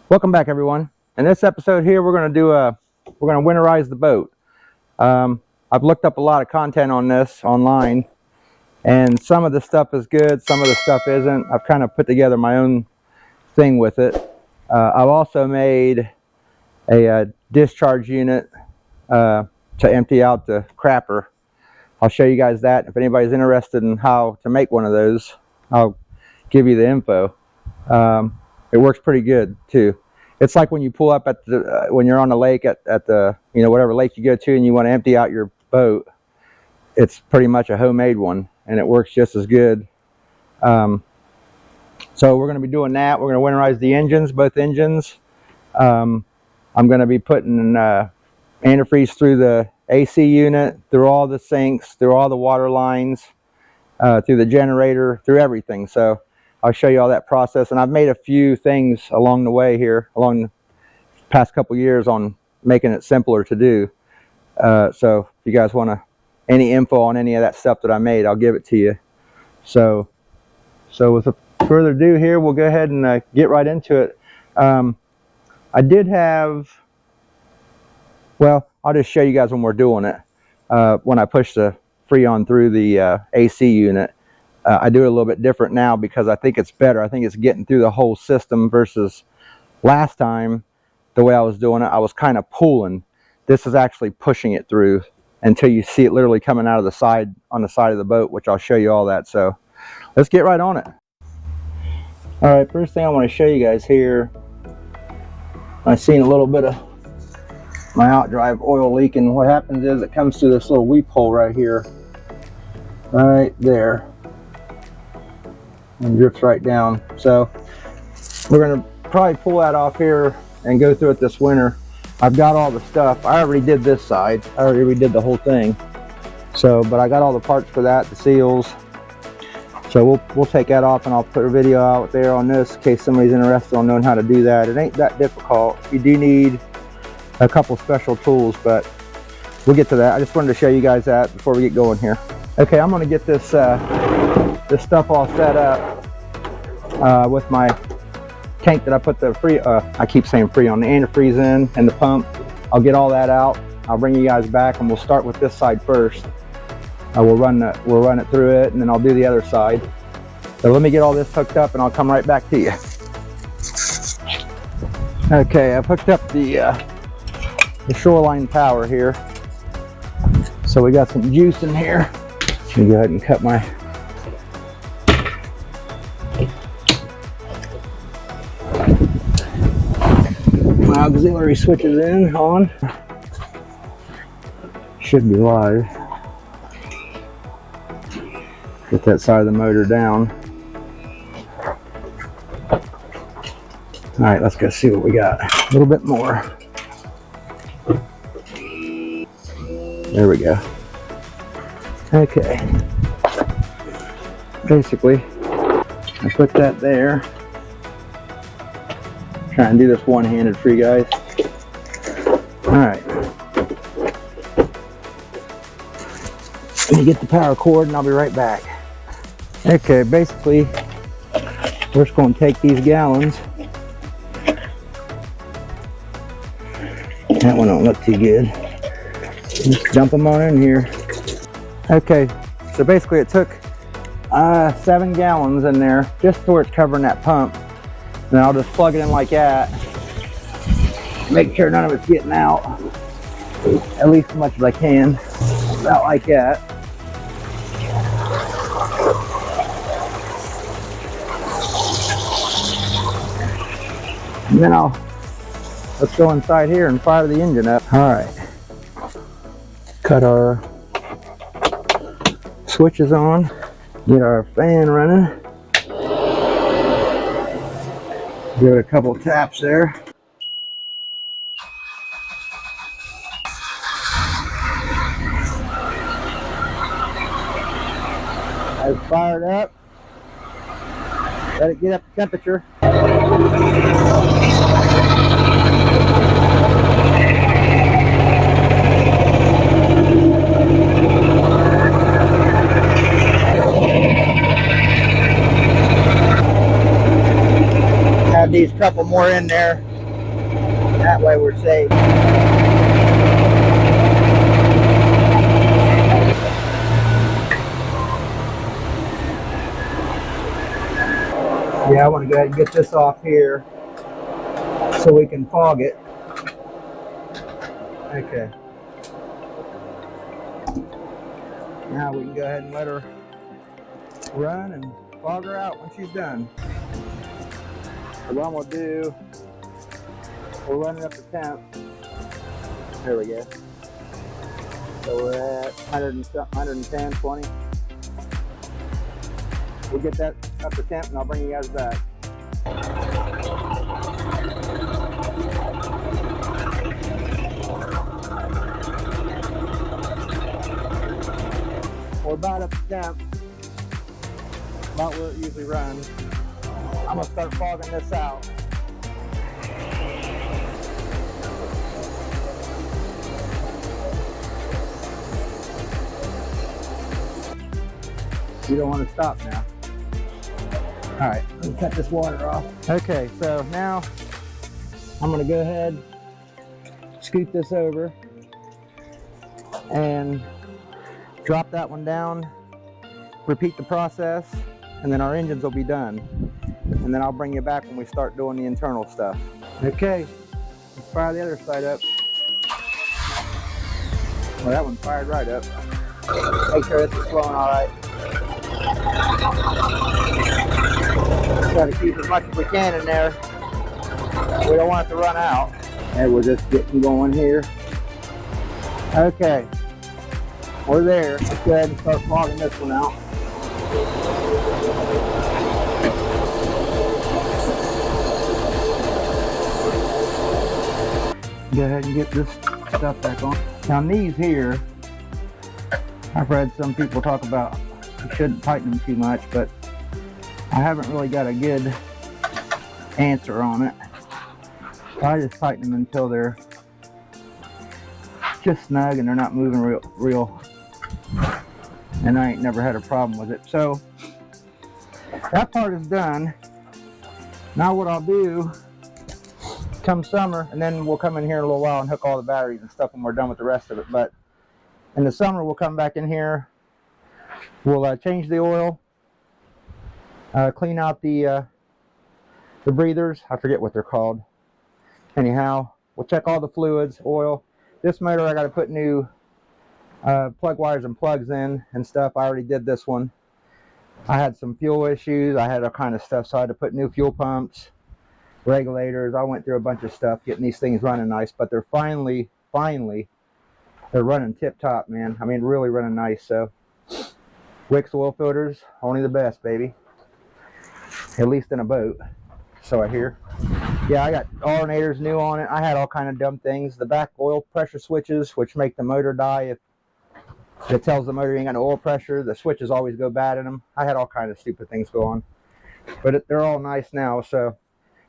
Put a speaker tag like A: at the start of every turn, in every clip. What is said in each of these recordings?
A: Welcome back, everyone. In this episode here, we're going to winterize the boat. I've looked up a lot of content on this online, and some of the stuff is good, some of the stuff isn't. I've kind of put together my own thing with it. I've also made a discharge unit to empty out the crapper. I'll show you guys that. If anybody's interested in how to make one of those, I'll give you the info. It works pretty good too. It's like when you pull up at the when you're on the lake at the whatever lake you go to and you want to empty out your boat. It's pretty much a homemade one, and it works just as good. So we're going to be doing that. We're going to winterize the engines, both engines. I'm going to be putting antifreeze through the AC unit, through all the sinks, through all the water lines, through the generator, through everything. So I'll show you all that process, and I've made a few things along the way here, along the past couple years, on making it simpler to do. So if you guys want any info on any of that stuff that I made, I'll give it to you. So with further ado here, we'll go ahead and get right into it. I did have, well, I'll just show you guys when we're doing it. When I push the Freon through the AC unit. I do it a little bit different now because I think it's better. I think it's getting through the whole system versus last time, the way I was doing it, I was kind of pulling. This is actually pushing it through until you see it literally coming out of the side, on the side of the boat, which I'll show you all that. So let's get right on it. All right, first thing I want to show you guys here, I've seen a little bit of my outdrive oil leaking. What happens is it comes through this little weep hole right here, right there, and drifts right down. So we're going to probably pull that off here and go through it this winter. I've got all the stuff. I already did this side. I already redid the whole thing. So, but I got all the parts for that, the seals. So we'll take that off, and I'll put a video out there on this in case somebody's interested on knowing how to do that. It ain't that difficult. You do need a couple special tools, but we'll get to that. I just wanted to show you guys that before we get going here. Okay, I'm going to get this this stuff all set up with my tank that I put the I keep saying Freon, the antifreeze in, and the pump. I'll get all that out. I'll bring you guys back, and we'll start with this side first. We'll run it through it, and then I'll do the other side. So let me get all this hooked up, and I'll come right back to you. Okay, I've hooked up the shoreline power here. So we got some juice in here. Let me go ahead and cut my auxiliary switches on. Should be live. Get that side of the motor down. All right, let's go see what we got. A little bit more. There we go. Okay. Basically, I put that there. Try and do this one-handed for you guys. All right. Let me get the power cord, and I'll be right back. Okay, basically, we're just going to take these gallons. That one don't look too good. Just dump them on in here. Okay, so basically it took 7 gallons in there, just where it's covering that pump. Then I'll just plug it in like that, Make sure none of it's getting out, at least as much as I can. About like that. And then let's go inside here and fire the engine up. All right, cut our switches on, get our fan running, give it a couple taps there. I've fired up. Let it get up to temperature. Have these couple more in there. That way we're safe. Yeah, I want to go ahead and get this off here so we can fog it. Okay. Now we can go ahead and let her run and fog her out when she's done. So what I'm going to do, we're running up the temp. There we go. So we're at 110, 20. We'll get that up to temp and I'll bring you guys back. We're about up to temp, about where it usually runs. I'm going to start fogging this out. You don't want to stop now. All right, let me cut this water off. Okay, so now I'm going to go ahead, scoot this over, and drop that one down, repeat the process, and then our engines will be done. And then I'll bring you back when we start doing the internal stuff. Okay, let's fire the other side up. Well, that one fired right up. Make sure this is flowing all right. Try to keep as much as we can in there. We don't want it to run out. And we're just getting going here. Okay, we're there. Let's go ahead and start fogging this one out. Go ahead and get this stuff back on. Now these here, I've read some people talk about you shouldn't tighten them too much, but I haven't really got a good answer on it. I just tighten them until they're just snug and they're not moving real. And I ain't never had a problem with it. So that part is done. Now what I'll do come summer, and then we'll come in here in a little while and hook all the batteries and stuff when we're done with the rest of it. But in the summer we'll come back in here, we'll change the oil, clean out the breathers. I forget what they're called. Anyhow, we'll check all the fluids, oil. This motor I got to put new plug wires and plugs in and stuff. I already did this one. I had some fuel issues. I had all kind of stuff, so I had to put new fuel pumps, regulators. I went through a bunch of stuff getting these things running nice, but they're finally they're running tip top, man. I mean, really running nice. So Wix oil filters, only the best, baby, at least in a boat, so I hear. Yeah, I got alternators new on it. I had all kind of dumb things. The back oil pressure switches, which make the motor die if it tells the motor you ain't got no oil pressure. The switches always go bad in them. I had all kind of stupid things go on, but they're all nice now. So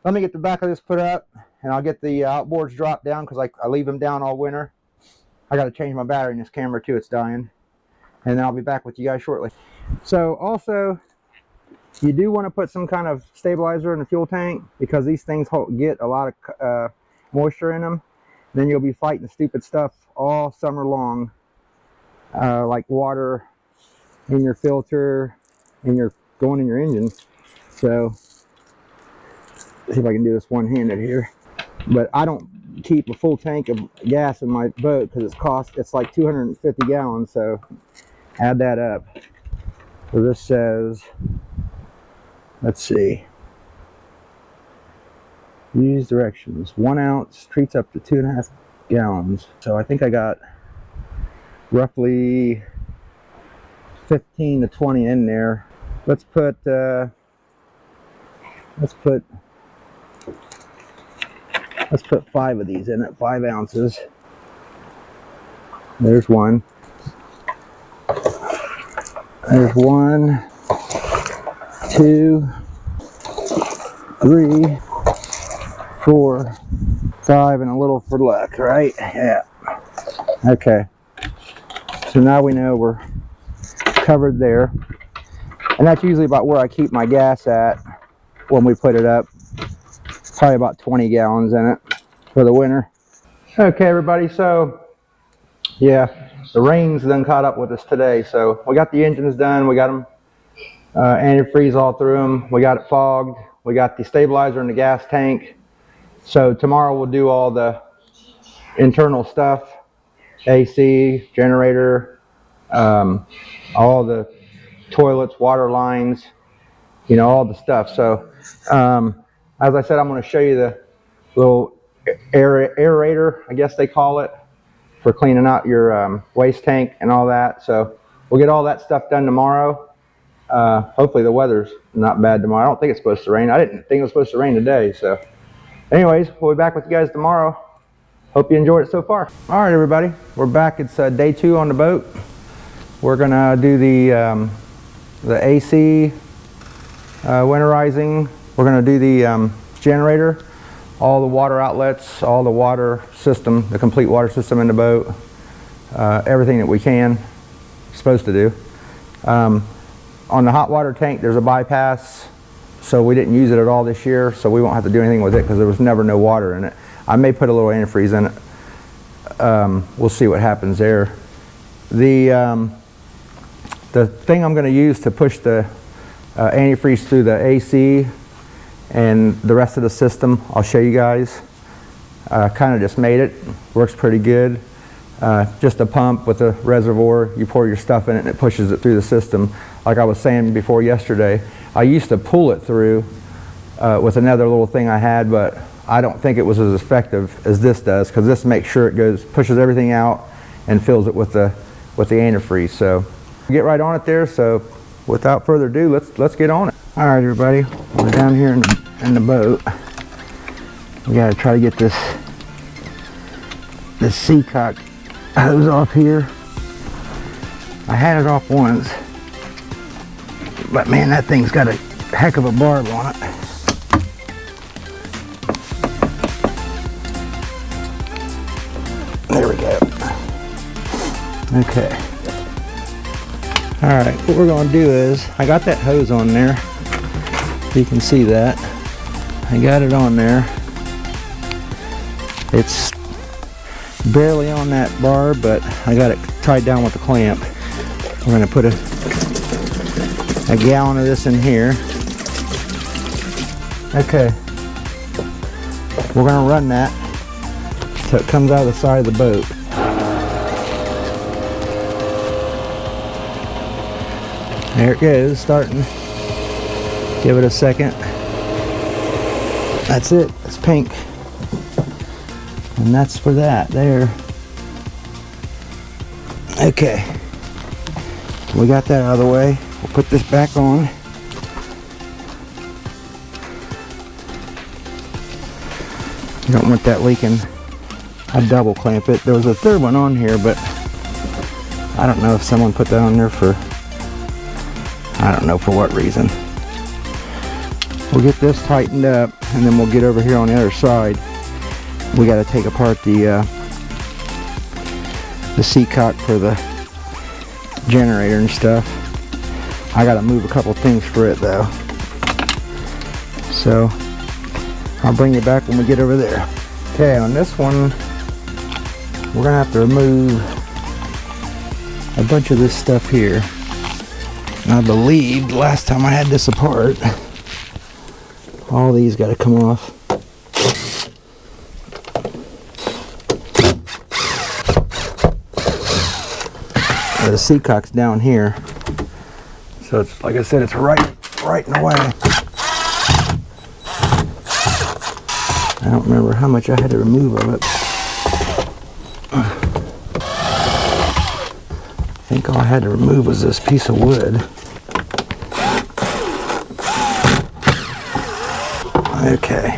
A: let me get the back of this put up, and I'll get the outboards dropped down because I leave them down all winter. I got to change my battery in this camera too. It's dying. And then I'll be back with you guys shortly. So also, you do want to put some kind of stabilizer in the fuel tank because these things get a lot of moisture in them. Then you'll be fighting stupid stuff all summer long, like water in your filter, going in your engine. So see if I can do this one-handed here. But I don't keep a full tank of gas in my boat because it's like 250 gallons, so add that up. So this says, let's see, use directions. 1 ounce treats up to 2.5 gallons. So I think I got roughly 15 to 20 in there. Let's put 5 of these in it, 5 ounces. There's one. There's 1, 2, 3, 4, 5, and a little for luck, right? Yeah. Okay. So now we know we're covered there. And that's usually about where I keep my gas at when we put it up. Probably about 20 gallons in it for the winter. Okay, everybody, so yeah, the rain's done caught up with us today. So we got the engines done. We got them antifreeze all through them. We got it fogged. We got the stabilizer in the gas tank. So tomorrow we'll do all the internal stuff, AC, generator, all the toilets, water lines, you know, all the stuff. So as I said, I'm going to show you the little aerator, I guess they call it, for cleaning out your waste tank and all that. So we'll get all that stuff done tomorrow. Hopefully the weather's not bad tomorrow. I don't think it's supposed to rain. I didn't think it was supposed to rain today. So anyways, we'll be back with you guys tomorrow. Hope you enjoyed it so far. All right, everybody, we're back. It's day 2 on the boat. We're gonna do the AC winterizing. We're gonna do the generator, all the water outlets, all the water system, the complete water system in the boat, everything that we can, supposed to do. On the hot water tank, there's a bypass, so we didn't use it at all this year, so we won't have to do anything with it because there was never no water in it. I may put a little antifreeze in it. We'll see what happens there. The thing I'm going to use to push the antifreeze through the AC and the rest of the system, I'll show you guys. Kind of just made it. Works pretty good. Just a pump with a reservoir. You pour your stuff in it and it pushes it through the system. Like I was saying before yesterday, I used to pull it through with another little thing I had, but I don't think it was as effective as this does, because this makes sure it pushes everything out and fills it with the antifreeze. So get right on it there. So without further ado, let's get on it. All right, everybody, we're down here in the boat. We got to try to get this seacock hose off here. I had it off once, but man, that thing's got a heck of a barb on it. There we go. Okay. All right, what we're going to do is, I got that hose on there. You can see that. I got it on there. It's barely on that barb, but I got it tied down with a clamp. We're going to put a gallon of this in here. Okay. We're going to run that so it comes out of the side of the boat. There it goes, starting. Give it a second. That's it, it's pink. And that's for that, there. Okay. We got that out of the way. We'll put this back on. You don't want that leaking. I double clamp it. There was a third one on here, but I don't know if someone put that on there for, I don't know for what reason. We'll get this tightened up, and then we'll get over here on the other side. We got to take apart the seacock for the generator and stuff. I got to move a couple things for it though. So I'll bring you back when we get over there. Okay, on this one, we're going to have to remove a bunch of this stuff here. And I believe last time I had this apart, all these got to come off. The seacock's down here. So it's, like I said, it's right in the way. I don't remember how much I had to remove of it. I think all I had to remove was this piece of wood. Okay.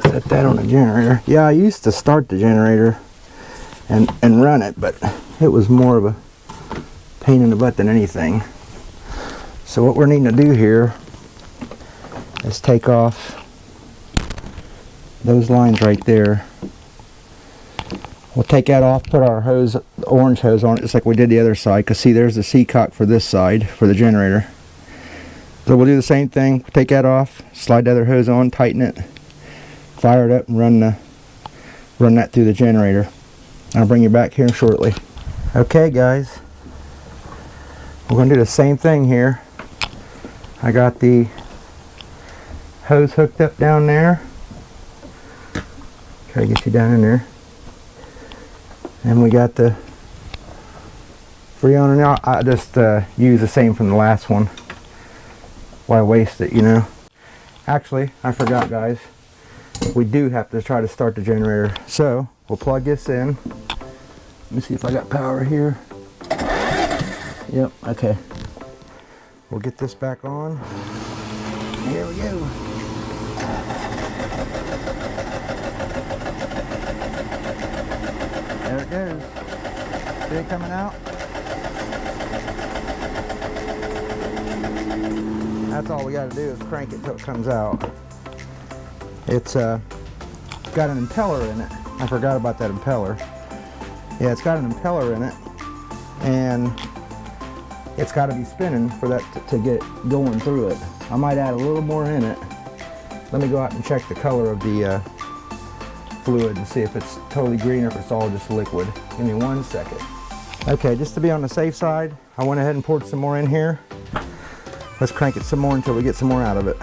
A: Set that on the generator. Yeah, I used to start the generator and run it, but it was more of a pain in the butt than anything. So what we're needing to do here is take off those lines right there. We'll take that off, put our hose, the orange hose on it, just like we did the other side, because see, there's the seacock for this side, for the generator. So we'll do the same thing, take that off, slide the other hose on, tighten it, fire it up, and run that through the generator. I'll bring you back here shortly. Okay guys, we're going to do the same thing here. I got the hose hooked up down there. Try to get you down in there. And we got the Freon. Now I just use the same from the last one. Why waste it, you know? Actually, I forgot, guys. We do have to try to start the generator. So we'll plug this in. Let me see if I got power here. Yep, okay. We'll get this back on. Here we go. There it goes. See it coming out? That's all we got to do is crank it till it comes out. It's got an impeller in it. I forgot about that impeller. Yeah, it's got an impeller in it, and it's got to be spinning for that to get going through it. I might add a little more in it. Let me go out and check the color of the fluid and see if it's totally green or if it's all just liquid. Give me 1 second. Okay, just to be on the safe side, I went ahead and poured some more in here. Let's crank it some more until we get some more out of it.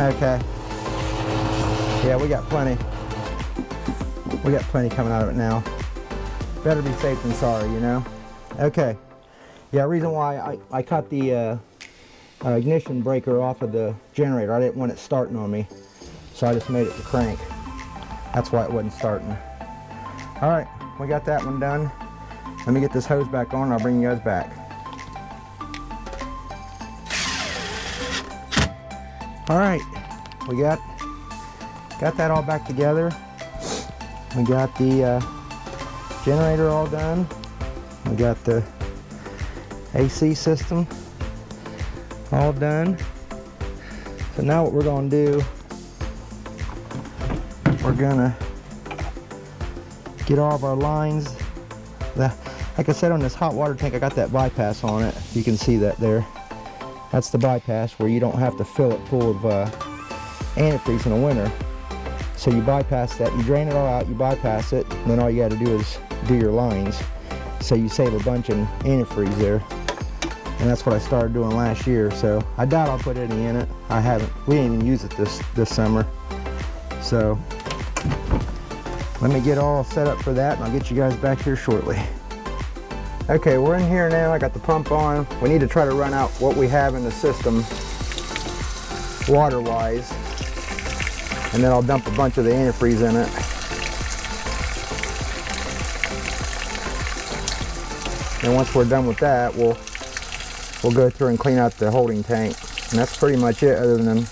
A: Okay. Yeah, we got plenty. We got plenty coming out of it now. Better be safe than sorry, you know? Okay. Yeah, reason why I cut the ignition breaker off of the generator. I didn't want it starting on me. So I just made it to crank. That's why it wasn't starting. Alright, we got that one done. Let me get this hose back on and I'll bring you guys back. Alright, we got that all back together. We got the generator all done. We got the AC system all done. So now what we're going to do, we're going to get all of our lines. Like I said, on this hot water tank, I got that bypass on it. You can see that there. That's the bypass where you don't have to fill it full of antifreeze in the winter. So you bypass that, you drain it all out, you bypass it, and then all you got to do is do your lines. So you save a bunch of antifreeze there. And that's what I started doing last year. So I doubt I'll put any in it. I haven't. We didn't even use it this summer. So let me get all set up for that, and I'll get you guys back here shortly. Okay, we're in here now. I got the pump on. We need to try to run out what we have in the system water-wise, and then I'll dump a bunch of the antifreeze in it. And once we're done with that, we'll go through and clean out the holding tank, and that's pretty much it, other than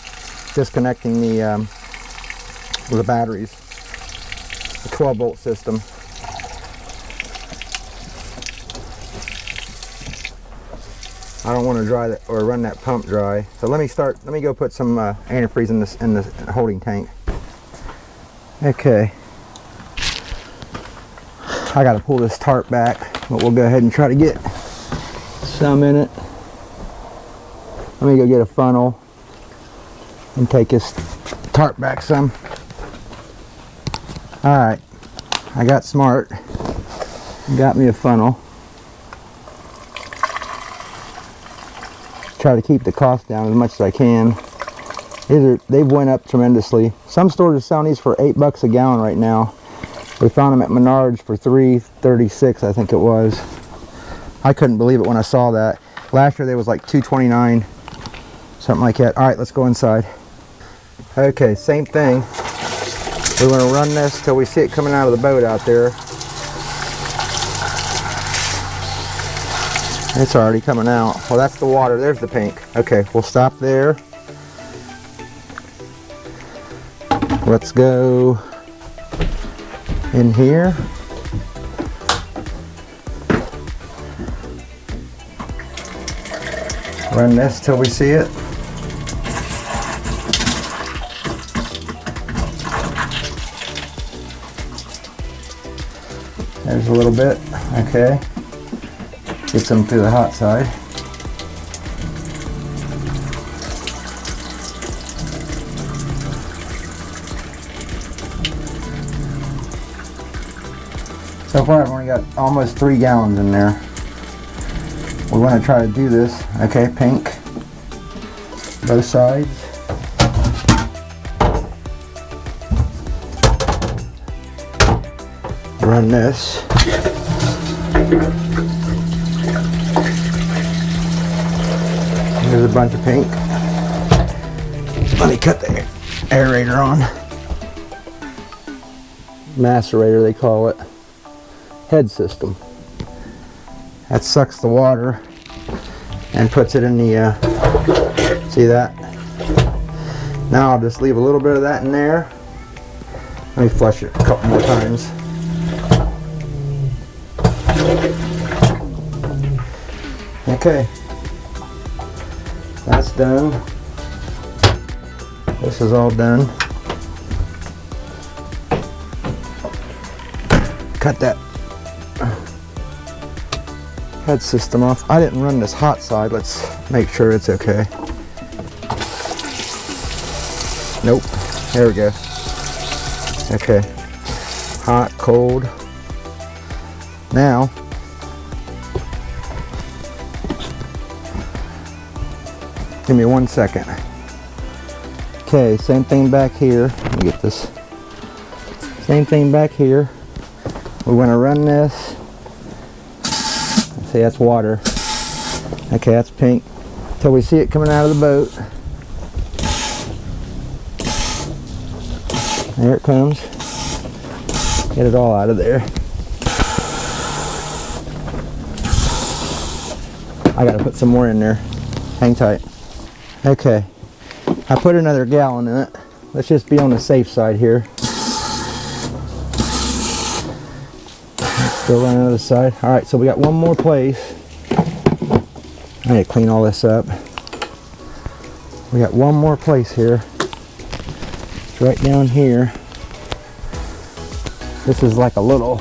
A: disconnecting the batteries, the 12-volt system. I don't want to dry that or run that pump dry. So let me go put some antifreeze in the holding tank. Okay. I got to pull this tarp back, but we'll go ahead and try to get some in it. Let me go get a funnel and take this tarp back some. Alright, I got smart. Got me a funnel. Try to keep the cost down as much as I can. They've went up tremendously. Some stores are selling these for $8 a gallon right now. We found them at Menards for $3.36, I think it was. I couldn't believe it when I saw that. Last year they was like $2.29, something like that. All right, let's go inside. Okay, same thing. We're going to run this till we see it coming out of the boat out there. It's already coming out. Well, that's the water. There's the pink. Okay, we'll stop there. Let's go in here. Run this till we see it. There's a little bit. Okay. Get some to the hot side. So far I've only got almost 3 gallons in there. We want to try to do this. Okay, pink. Both sides. Run this. There's a bunch of pink. Let me cut the aerator on. Macerator they call it. Head system. That sucks the water and puts it in the, see that? Now I'll just leave a little bit of that in there. Let me flush it a couple more times. Okay. That's done. This is all done. Cut that head system off. I didn't run this hot side. Let's make sure it's okay. Nope. There we go. Okay. Hot, cold. Now, give me 1 second. Okay, same thing back here. Let me get this. Same thing back here. We want to run this. See, that's water. Okay, that's pink. Till we see it coming out of the boat. There it comes. Get it all out of there. I gotta put some more in there. Hang tight. Okay, I put another gallon in it. Let's just be on the safe side here. Go around the other side. All right, so we got one more place. I need to clean all this up. We got one more place here. It's right down here. This is like a little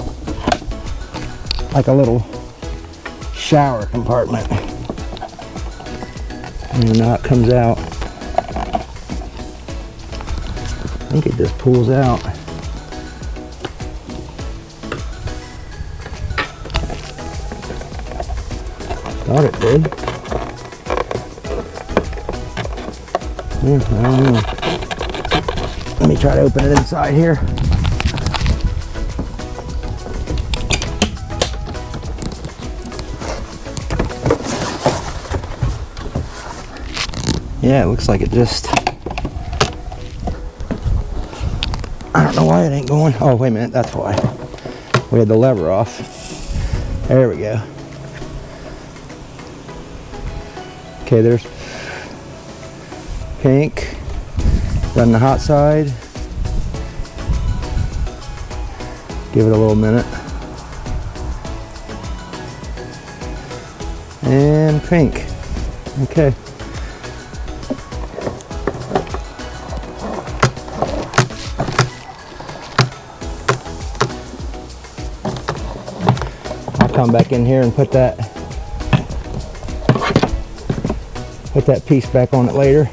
A: shower compartment. And now it comes out. I think it just pulls out. Thought it did. Yeah, I don't know. Let me try to open it inside here. Yeah, it looks like it just... I don't know why it ain't going. Oh, wait a minute, that's why. We had the lever off. There we go. Okay, there's pink. Run the hot side. Give it a little minute. And pink. Okay. I'll come back in here and put that Put that piece back on it later.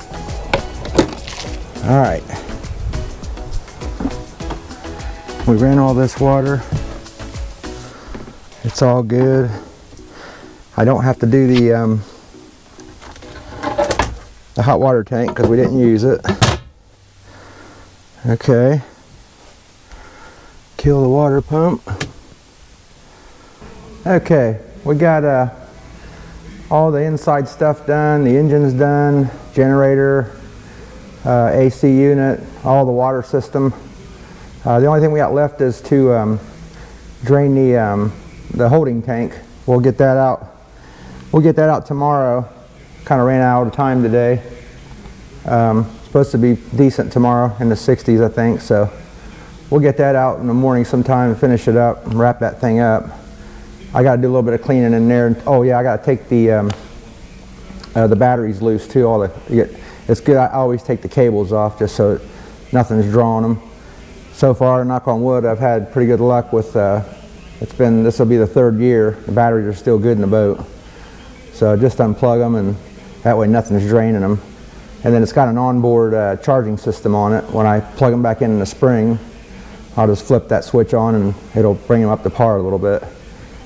A: All right. We ran all this water. It's all good. I don't have to do the hot water tank because we didn't use it. Okay. Kill the water pump. Okay, we got all the inside stuff done. The engine's done, generator, AC unit, all the water system. The only thing we got left is to drain the holding tank. We'll get that out. We'll get that out tomorrow. Kind of ran out of time today. Supposed to be decent tomorrow, in the 60s, I think. So we'll get that out in the morning sometime and finish it up and wrap that thing up. I got to do a little bit of cleaning in there. Oh yeah, I got to take the batteries loose too. It's good. I always take the cables off just so nothing's drawing them. So far, knock on wood, I've had pretty good luck with. This will be the 3rd year. The batteries are still good in the boat. So just unplug them, and that way nothing's draining them. And then it's got an onboard charging system on it. When I plug them back in the spring, I'll just flip that switch on and it'll bring them up to par a little bit.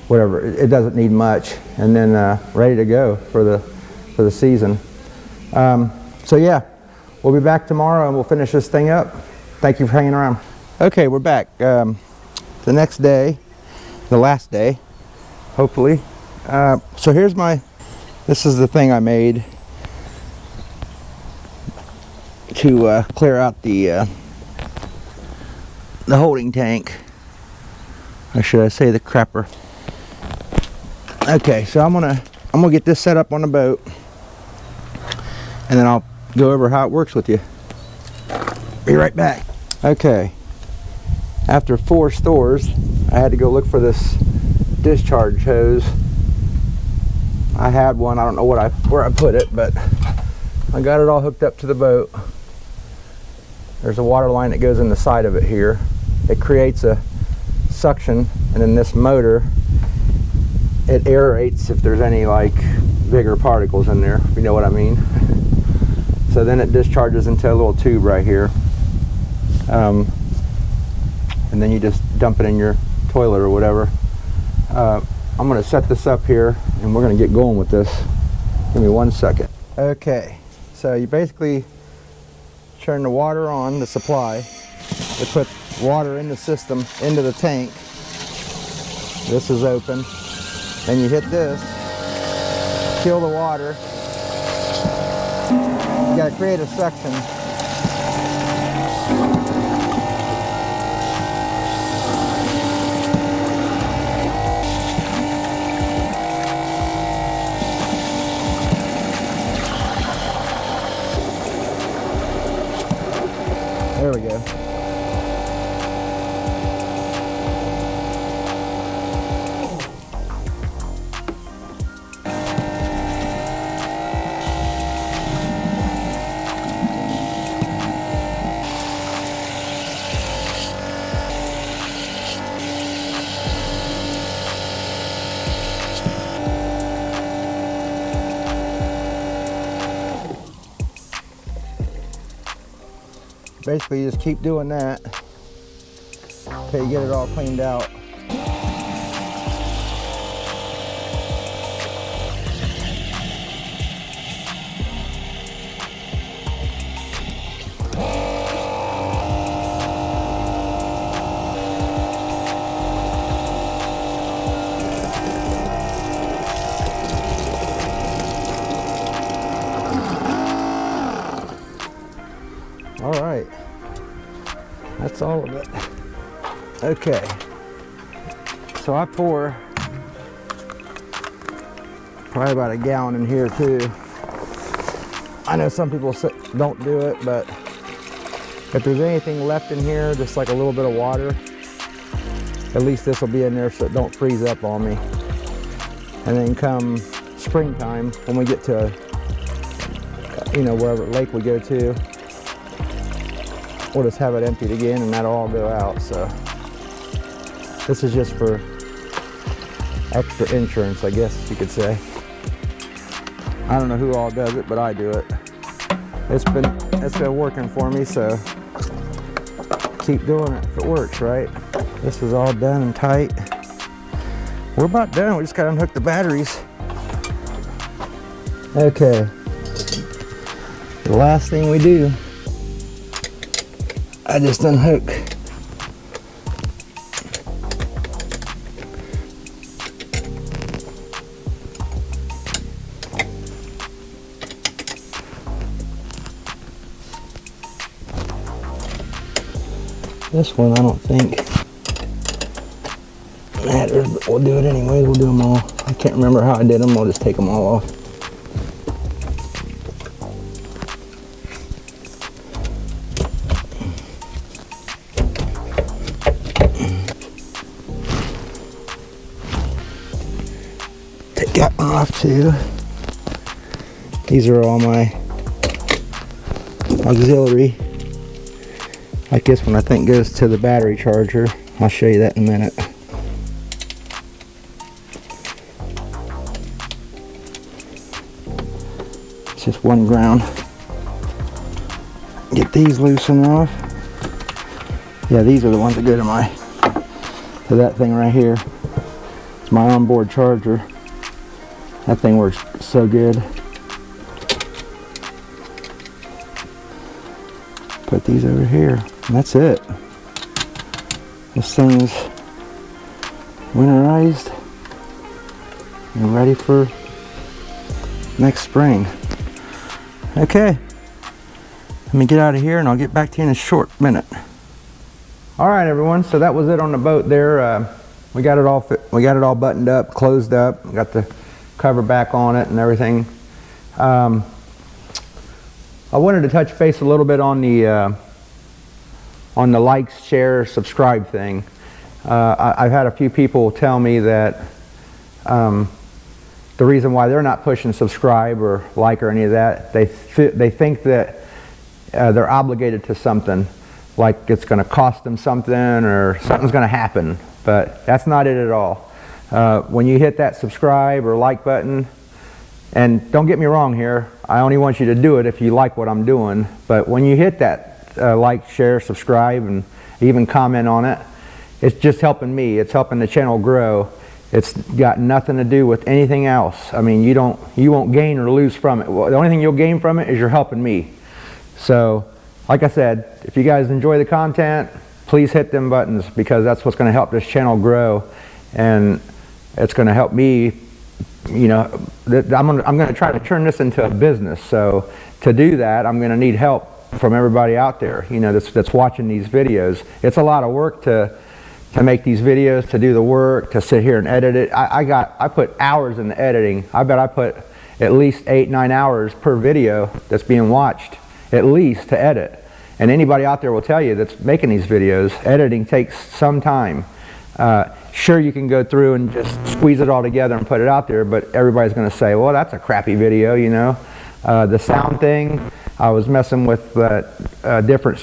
A: Whatever, it doesn't need much. And then ready to go for the season. So yeah, we'll be back tomorrow and we'll finish this thing up. Thank you for hanging around. Okay, we're back. The next day, the last day, hopefully. So here's this is the thing I made to clear out the holding tank, or should I say the crapper. Okay, so I'm gonna get this set up on the boat, and then I'll go over how it works with you. Be right back. Okay, after 4 stores, I had to go look for this discharge hose. I had one. I don't know where I put it, but I got it all hooked up to the boat. There's a water line that goes in the side of it here. It creates a suction, and then this motor, it aerates if there's any like bigger particles in there, if you know what I mean. So then it discharges into a little tube right here. And then you just dump it in your toilet or whatever. I'm going to set this up here and we're going to get going with this. Give me 1 second. Okay, so you basically turn the water on, the supply. You put water in the system, into the tank. This is open. Then you hit this, kill the water. You got to create a suction. There we go. Basically, you just keep doing that until you get it all cleaned out. All right, that's all of it. Okay, so I pour probably about a gallon in here too. I know some people don't do it, but if there's anything left in here, just like a little bit of water, at least this will be in there so it don't freeze up on me. And then come springtime, when we get to, wherever lake we go to, we'll just have it emptied again and that'll all go out. So this is just for extra insurance, I guess you could say. I don't know who all does it, but I do it. It's been working for me, so keep doing it if it works, right? This is all done and tight. We're about done. We just gotta unhook the batteries. Okay. The last thing we do, I just unhook. This one I don't think matters, but we'll do it anyways. We'll do them all. I can't remember how I did them. I'll just take them all off. Take that one off too. These are all my auxiliary. Like this one I think goes to the battery charger. I'll show you that in a minute. It's just one ground. Get these loosened off. Yeah, these are the ones that go to that thing right here. It's my onboard charger. That thing works so good. Put these over here. And that's it. This thing's winterized and ready for next spring. Okay, let me get out of here and I'll get back to you in a short minute. All right, everyone. So that was it on the boat there. We got it all buttoned up, closed up. We got the cover back on it and everything. I wanted to touch base a little bit on the like, share, subscribe thing. I've had a few people tell me that the reason why they're not pushing subscribe or like or any of that, they think that they're obligated to something, like it's going to cost them something or something's going to happen, but that's not it at all. When you hit that subscribe or like button, and don't get me wrong here, I only want you to do it if you like what I'm doing, but when you hit that like, share, subscribe, and even comment on it, it's just helping me. It's helping the channel grow. It's got nothing to do with anything else. I mean, you won't gain or lose from it. Well, the only thing you'll gain from it is you're helping me. So, like I said, if you guys enjoy the content, please hit them buttons, because that's what's going to help this channel grow, and it's going to help me. You know, I'm going to try to turn this into a business. So to do that, I'm going to need help from everybody out there, you know, that's watching these videos. It's a lot of work to make these videos, to do the work, to sit here and edit it. I put hours in the editing. I bet I put at least 8-9 hours per video that's being watched, at least, to edit. And anybody out there will tell you that's making these videos, editing takes some time. Sure, you can go through and just squeeze it all together and put it out there, but everybody's going to say, well, that's a crappy video, you know. The sound thing, I was messing with different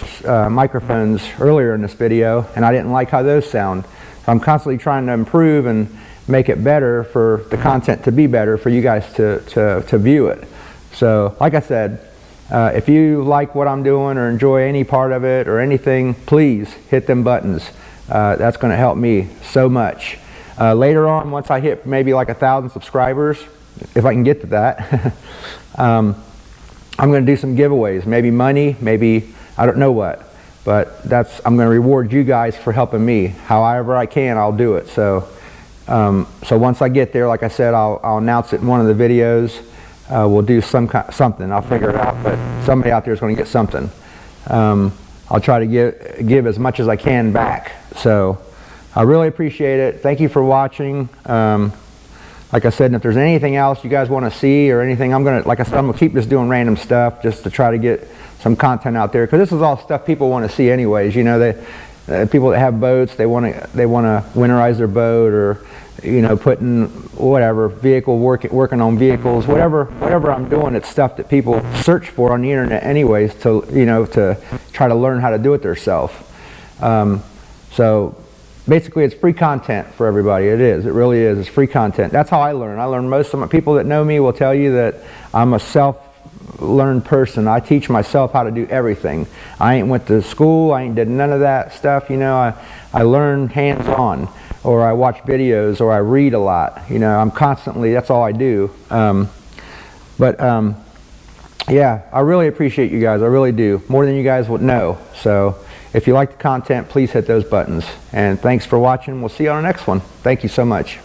A: microphones earlier in this video, and I didn't like how those sound. So I'm constantly trying to improve and make it better, for the content to be better, for you guys to view it. So, like I said, if you like what I'm doing or enjoy any part of it or anything, please hit them buttons. That's going to help me so much. Later on, once I hit maybe like 1,000 subscribers, if I can get to that, I'm going to do some giveaways, maybe money, maybe I don't know what, but I'm going to reward you guys for helping me. However I can, I'll do it. So once I get there, like I said, I'll announce it in one of the videos. We'll do something. I'll figure it out, but somebody out there is going to get something. I'll try to give as much as I can back. So I really appreciate it. Thank you for watching. Like I said, and if there's anything else you guys want to see or anything, like I said, I'm gonna keep just doing random stuff just to try to get some content out there, because this is all stuff people want to see anyways. You know, people that have boats, they want to winterize their boat, or you know, putting whatever vehicle working on vehicles, whatever I'm doing. It's stuff that people search for on the internet anyways, to try to learn how to do it themselves. So basically it's free content for everybody. It is. It really is. It's free content. That's how I learn. I learn. Most of my people that know me will tell you that I'm a self-learned person. I teach myself how to do everything. I ain't went to school. I ain't did none of that stuff. You know, I learn hands-on, or I watch videos, or I read a lot. You know, I'm constantly. That's all I do. Yeah, I really appreciate you guys. I really do. More than you guys would know. So if you like the content, please hit those buttons. And thanks for watching. We'll see you on the next one. Thank you so much.